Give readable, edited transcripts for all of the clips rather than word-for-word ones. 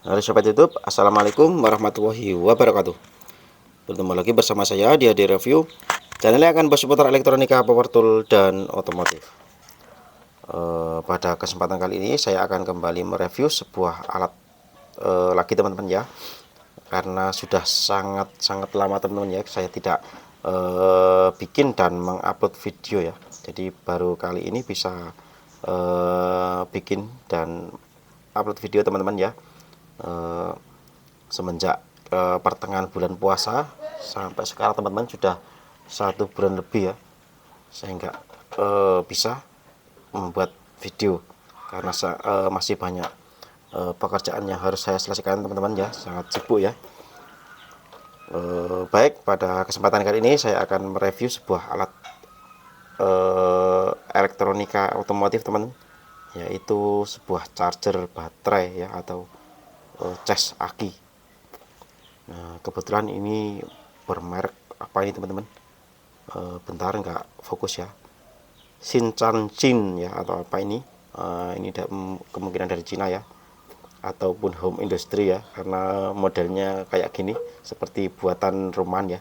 Halo Sobat YouTube, Assalamualaikum warahmatullahi wabarakatuh. Bertemu lagi bersama saya di Hadi Review. Channel yang akan bahas seputar elektronika, power tool, dan otomotif. Pada kesempatan kali ini saya akan kembali mereview sebuah alat lagi teman-teman ya. Karena sudah sangat lama teman-teman ya, saya tidak bikin dan mengupload video ya. Jadi baru kali ini bisa bikin dan upload video teman-teman ya. Semenjak pertengahan bulan puasa sampai sekarang teman-teman sudah 1 bulan lebih ya, saya nggak bisa membuat video karena masih banyak pekerjaan yang harus saya selesaikan teman-teman ya, sangat sibuk ya. Baik, pada kesempatan kali ini saya akan mereview sebuah alat elektronika otomotif teman, yaitu sebuah charger baterai ya, atau cas aki. Nah, kebetulan ini bermerek apa ini teman-teman? Bentar nggak fokus ya. Shinchan ya, atau apa ini? Ini kemungkinan dari Cina ya, ataupun home industry ya, karena modelnya kayak gini, seperti buatan rumahan ya.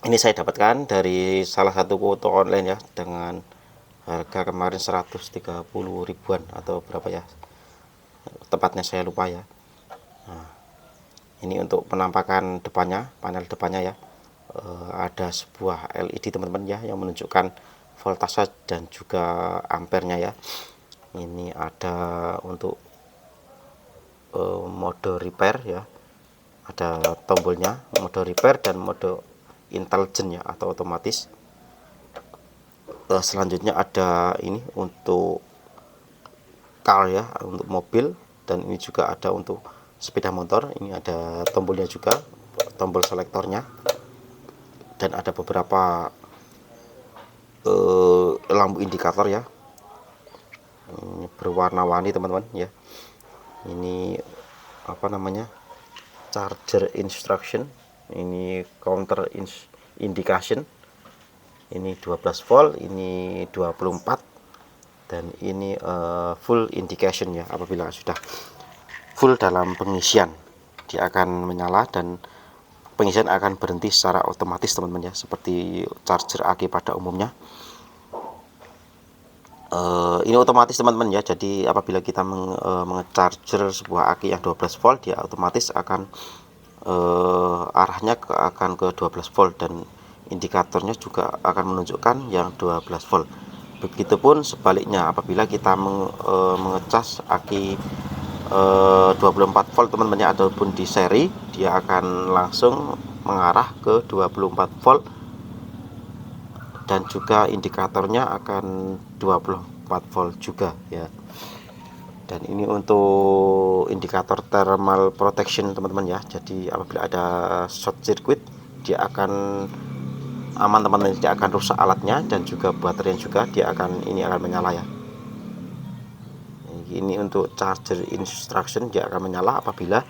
Ini saya dapatkan dari salah satu toko online ya, dengan harga kemarin 130 ribuan atau berapa ya, tepatnya saya lupa ya. Ini untuk penampakan depannya, panel depannya ya. Ada sebuah LED teman-teman ya, yang menunjukkan voltase dan juga ampernya ya. Ini ada untuk mode repair ya, ada tombolnya, mode repair dan mode intelligent ya, atau otomatis. Selanjutnya ada ini untuk car ya, untuk mobil, dan ini juga ada untuk sepeda motor. Ini ada tombolnya juga, tombol selektornya, dan ada beberapa lampu indikator ya. Ini berwarna-warni teman-teman ya. Ini apa namanya, charger instruction, ini counter indication, ini 12 volt, ini 24, dan ini full indication ya. Apabila sudah full dalam pengisian, dia akan menyala dan pengisian akan berhenti secara otomatis teman-teman ya, seperti charger aki pada umumnya. Ini otomatis teman-teman ya, jadi apabila kita mengecharger sebuah aki yang 12 volt, dia otomatis akan arahnya akan ke 12 volt, dan indikatornya juga akan menunjukkan yang 12 volt. Begitupun sebaliknya, apabila kita mengecas aki 24 volt teman-teman ya, ataupun di seri, dia akan langsung mengarah ke 24 volt, dan juga indikatornya akan 24 volt juga ya. Dan ini untuk indikator thermal protection teman-teman ya, jadi apabila ada short circuit, dia akan aman teman-teman, tidak akan rusak alatnya, dan juga baterainya juga dia akan menyala ya. Ini untuk charger instruction, dia akan menyala apabila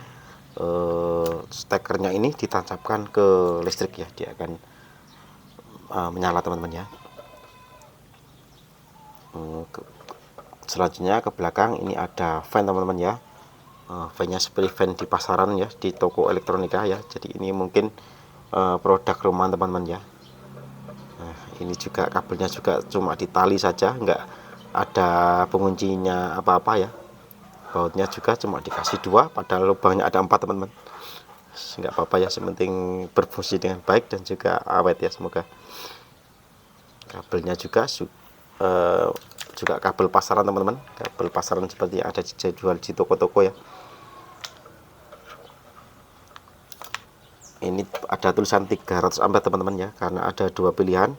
stekernya ini ditancapkan ke listrik ya, dia akan menyala teman-teman ya. Selanjutnya ke belakang ini ada fan teman-teman ya. Fan-nya seperti fan di pasaran ya, di toko elektronika ya. Jadi ini mungkin produk rumahan teman-teman ya. Nah, ini juga kabelnya juga cuma ditali saja, nggak ada penguncinya apa-apa ya. Bautnya juga cuma dikasih 2, padahal lubangnya ada 4 teman-teman. Nggak apa-apa ya, sementing berfungsi dengan baik dan juga awet ya, semoga. Kabelnya juga juga kabel pasaran teman-teman, kabel pasaran seperti ada dijual di toko-toko ya. Ini ada tulisan 300 ampere teman-teman ya, karena ada 2 pilihan,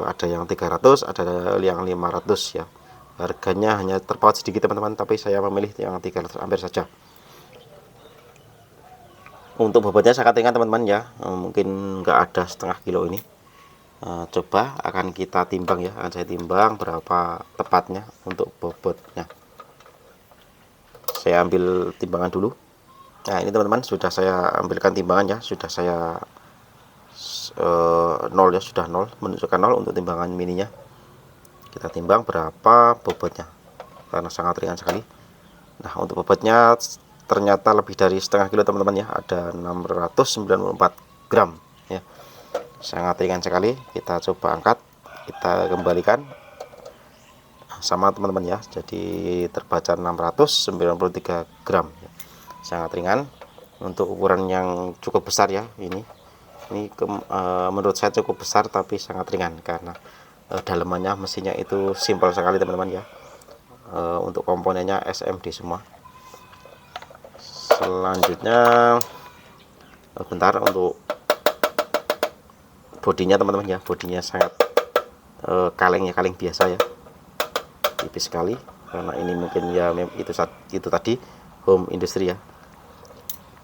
ada yang 300, ada yang 500 ya. Harganya hanya terpaut sedikit teman-teman, tapi saya memilih yang 300 ampere saja. Untuk bobotnya sangat ringan teman-teman ya, mungkin nggak ada setengah kilo ini. Coba akan kita timbang ya, akan saya timbang berapa tepatnya untuk bobotnya. Saya ambil timbangan dulu. Nah, ini teman-teman, sudah saya ambilkan timbangan ya, sudah saya 0 ya, sudah 0, menunjukkan 0 untuk timbangan mininya. Kita timbang berapa bobotnya. karena sangat ringan sekali. Nah, untuk bobotnya ternyata lebih dari setengah kilo teman-teman ya, ada 694 gram ya, sangat ringan sekali. Kita coba angkat, kita kembalikan sama teman-teman ya, jadi terbaca 693 gram ya. Sangat ringan untuk ukuran yang cukup besar ya. Ini menurut saya cukup besar tapi sangat ringan karena dalemannya mesinnya itu simpel sekali teman-teman ya. Untuk komponennya SMD semua. Selanjutnya bentar, untuk bodinya teman-teman ya, bodinya sangat kalengnya kaleng biasa ya, tipis sekali karena ini mungkin ya itu tadi home industry ya.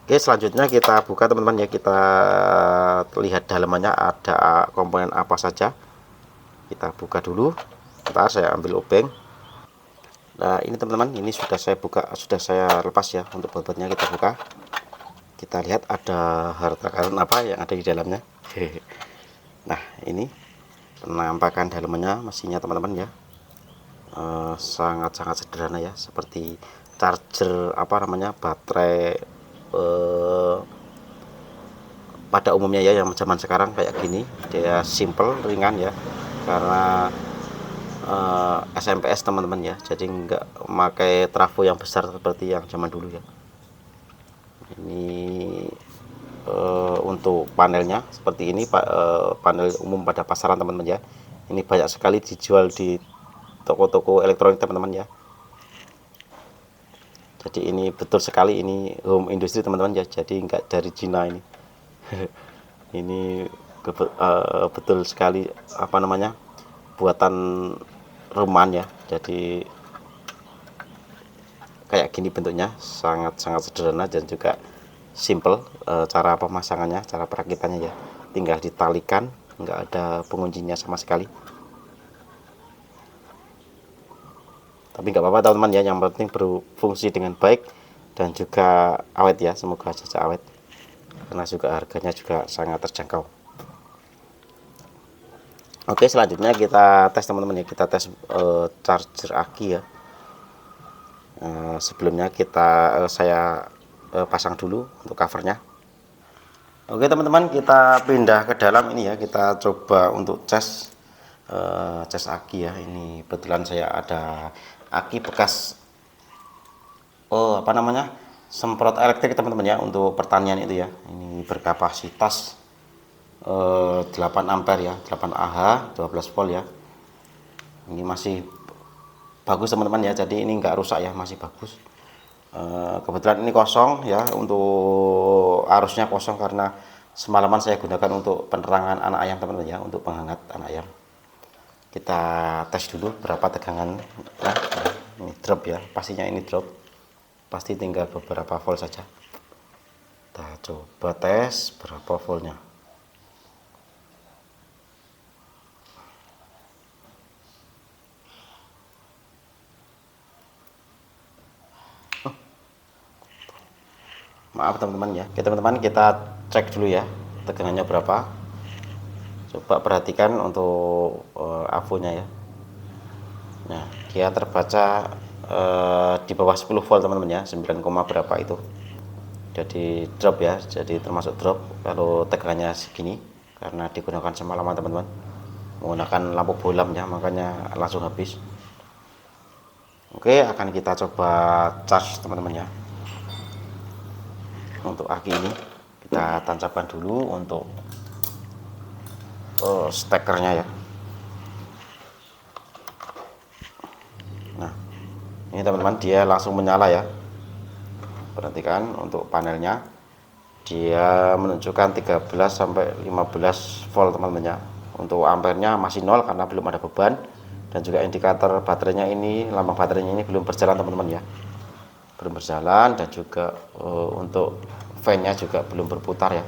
Oke, selanjutnya kita buka teman-teman ya, kita lihat dalamannya ada komponen apa saja. Kita buka dulu, ntar saya ambil obeng. Nah, ini teman-teman, ini sudah saya buka, sudah saya lepas ya. Untuk bobotnya kita buka, kita lihat ada harta karun apa yang ada di dalamnya. Nah, ini penampakan dalamannya mesinnya teman-teman ya, sangat-sangat sederhana ya, seperti charger apa namanya, baterai pada umumnya ya, yang zaman sekarang kayak gini. Dia simple, ringan ya, karena SMPS teman-teman ya, jadi nggak memakai trafo yang besar seperti yang zaman dulu ya. Ini untuk panelnya seperti ini Pak, panel umum pada pasaran teman-teman ya. Ini banyak sekali dijual di toko-toko elektronik teman-teman ya. Jadi ini betul sekali, ini home industry teman-teman ya, jadi nggak dari Cina ini. Ini betul sekali apa namanya, buatan rumahan ya. Jadi kayak gini bentuknya, sangat-sangat sederhana dan juga simple. Cara pemasangannya, cara perakitannya ya, tinggal ditalikan, nggak ada penguncinya sama sekali. Tapi nggak apa-apa teman-teman ya, yang penting berfungsi dengan baik dan juga awet ya, semoga saja awet karena juga harganya juga sangat terjangkau. Oke, selanjutnya kita tes teman-teman ya, kita tes charger aki ya. Sebelumnya saya pasang dulu untuk covernya. Oke teman-teman, kita pindah ke dalam ini ya, kita coba untuk cas aki ya. Ini kebetulan saya ada aki bekas apa namanya, semprot elektrik teman-teman ya, untuk pertanian itu ya. Ini berkapasitas 8 ampere ya, 8 Ah 12 volt ya. Ini masih bagus teman-teman ya, jadi ini enggak rusak ya, masih bagus. Kebetulan ini kosong ya, untuk arusnya kosong karena semalaman saya gunakan untuk penerangan anak ayam teman-teman ya, untuk penghangat anak ayam. Kita tes dulu berapa tegangan. Nah, ini drop ya, pastinya ini drop, pasti tinggal beberapa volt saja. Kita coba tes berapa voltnya. Maaf teman-teman ya, teman-teman kita cek dulu ya tegangannya berapa. Coba perhatikan untuk avonya ya. Nah, dia terbaca di bawah 10 volt teman-teman ya, 9, berapa itu. Jadi drop ya, jadi termasuk drop kalau tegangannya segini, karena digunakan semalaman teman-teman, menggunakan lampu bolam ya, makanya langsung habis. Oke, akan kita coba charge teman-teman ya. Untuk aki ini kita tancapkan dulu untuk stekernya ya. Nah, ini teman-teman, dia langsung menyala ya. Perhatikan untuk panelnya, dia menunjukkan 13 sampai 15 volt teman-teman ya. Untuk ampernya masih 0 karena belum ada beban, dan juga indikator baterainya ini, lambang baterainya ini belum berjalan teman-teman ya, belum berjalan. Dan juga untuk fan-nya juga belum berputar ya,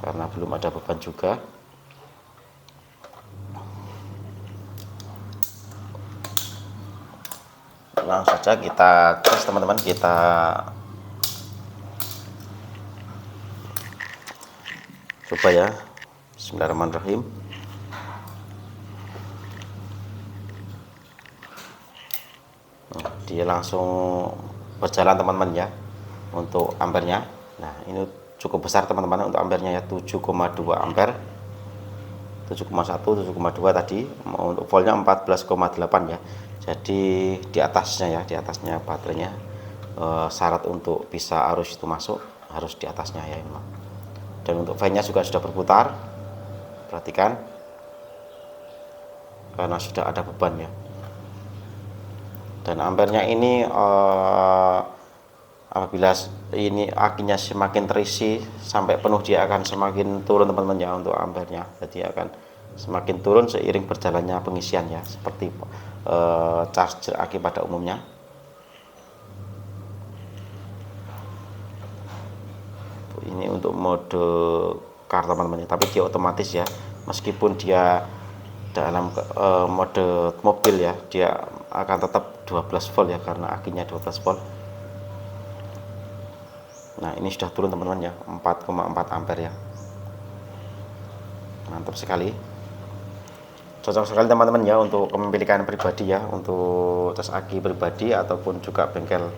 karena belum ada beban juga. Langsung saja kita tes teman-teman, kita coba ya. Bismillahirrahmanirrahim. dia langsung berjalan teman-teman ya untuk ampernya. Nah ini cukup besar teman-teman untuk ampernya ya, 7,2 ampere, 7,1 7,2 tadi. Untuk voltnya 14,8 ya, jadi di atasnya ya, di atasnya baterainya. Syarat untuk bisa arus itu masuk harus di atasnya ya memang. Dan untuk fan-nya juga sudah berputar, perhatikan, karena sudah ada beban ya. Dan ampernya ini apabila ini akinya semakin terisi sampai penuh, dia akan semakin turun teman-teman ya untuk ampernya. Jadi akan semakin turun seiring berjalannya pengisian ya, seperti charger aki pada umumnya. Ini untuk mode car teman-teman ya, tapi dia otomatis ya, meskipun dia dalam mode mobil ya, dia akan tetap 12 volt ya, karena akinya 12 volt. Nah ini sudah turun teman-teman ya, 4,4 ampere ya, mantap sekali, cocok sekali teman-teman ya untuk kepemilikan pribadi ya, untuk cas aki pribadi ataupun juga bengkel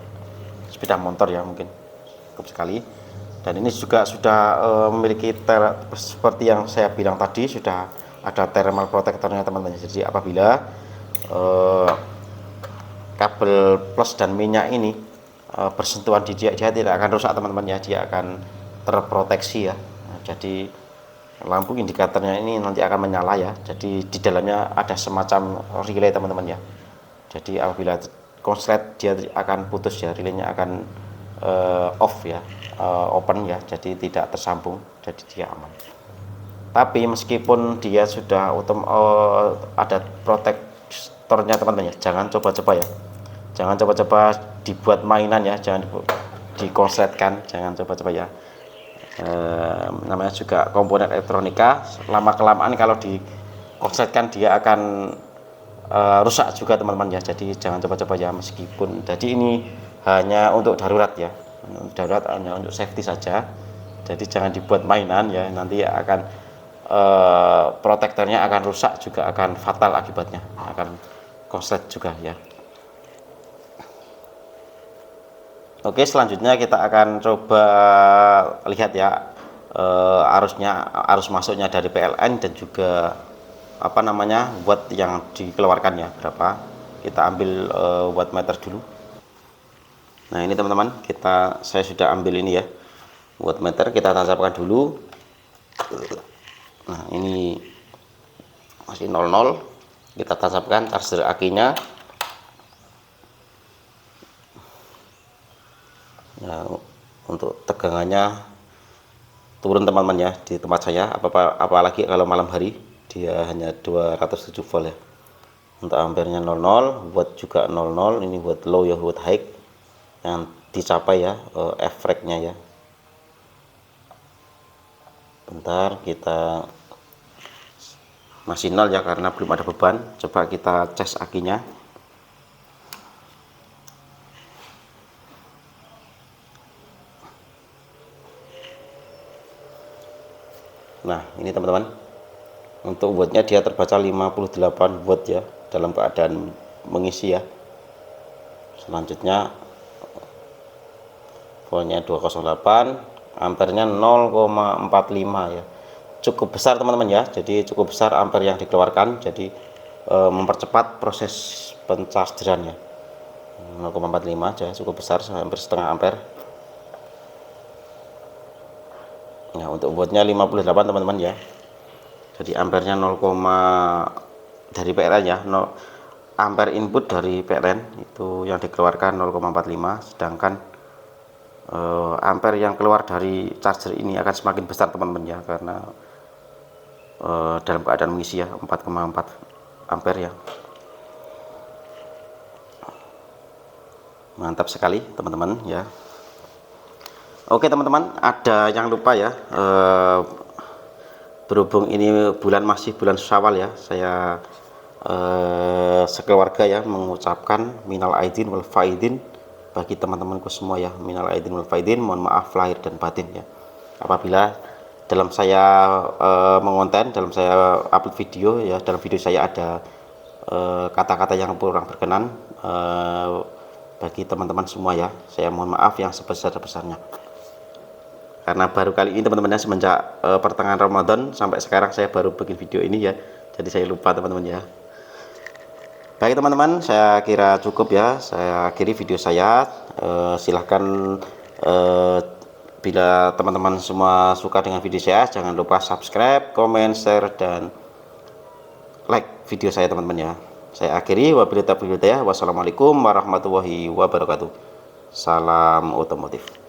sepeda motor ya, mungkin cukup sekali. Dan ini juga sudah memiliki seperti yang saya bilang tadi, sudah ada thermal protectornya teman-teman. Jadi apabila kabel plus dan minyak ini bersentuhan di dia tidak akan rusak teman-teman ya, dia akan terproteksi ya. Nah, jadi lampu indikatornya ini nanti akan menyala ya, jadi di dalamnya ada semacam relay teman-teman ya. Jadi apabila konslet dia akan putus ya, relaynya akan off ya, open ya, jadi tidak tersambung, jadi dia aman. Tapi meskipun dia sudah ada protektornya teman-teman ya, jangan coba-coba ya, jangan coba-coba dibuat mainan ya, jangan dikonsletkan, jangan coba-coba ya. Namanya juga komponen elektronika, lama kelamaan kalau dikonsletkan dia akan rusak juga teman-teman ya. Jadi jangan coba-coba ya, meskipun jadi ini hanya untuk darurat ya, darurat, hanya untuk safety saja. Jadi jangan dibuat mainan ya, nanti akan protektornya akan rusak, juga akan fatal akibatnya, akan konslet juga ya. Oke, selanjutnya kita akan coba lihat ya arus masuknya dari PLN dan juga apa namanya watt yang dikeluarkan ya, berapa. Kita ambil wattmeter dulu. Nah ini teman-teman, saya sudah ambil ini ya, wattmeter, kita tancapkan dulu. Nah ini masih 00, kita tancapkan charger akinya. Nah, untuk tegangannya turun teman-teman ya di tempat saya, apalagi kalau malam hari, dia hanya 207 volt ya. Untuk ampernya 00, watt juga 00, ini watt low ya, watt high yang dicapai ya, efeknya ya. Bentar, kita masih 0 ya karena belum ada beban. Coba kita cas akinya. Nah ini teman-teman, untuk wattnya dia terbaca 58 watt ya, dalam keadaan mengisi ya. Selanjutnya voltnya 208, ampernya 0,45 ya, cukup besar teman-teman ya. Jadi cukup besar ampere yang dikeluarkan, jadi mempercepat proses penchargeran ya. 0,45 aja cukup besar, hampir setengah ampere. Nah untuk wattnya 58 teman-teman ya, jadi ampernya 0, dari PLN ya, 0 ampere input dari PLN itu yang dikeluarkan 0,45, sedangkan ampere yang keluar dari charger ini akan semakin besar teman-teman ya, karena dalam keadaan mengisi ya, 4,4 ampere ya. Mantap sekali teman-teman ya. Oke teman-teman, ada yang lupa ya, berhubung ini masih bulan Syawal ya, saya sekeluarga ya mengucapkan minal aidin wal faidin bagi teman-temanku semua ya, minal aidin wal faidin, mohon maaf lahir dan batin ya, apabila dalam saya mengonten, dalam saya upload video ya, dalam video saya ada kata-kata yang kurang berkenan, bagi teman-teman semua ya. Saya mohon maaf yang sebesar-besarnya, karena baru kali ini teman-teman ya, semenjak pertengahan Ramadan sampai sekarang saya baru bikin video ini ya, jadi saya lupa teman-teman ya. Baik teman-teman, saya kira cukup ya, saya akhiri video saya. Silahkan bila teman-teman semua suka dengan video saya, jangan lupa subscribe, comment, share, dan like video saya teman-teman ya. Saya akhiri, wabillahi taufiq wal hidayah. Wassalamualaikum warahmatullahi wabarakatuh. Salam otomotif.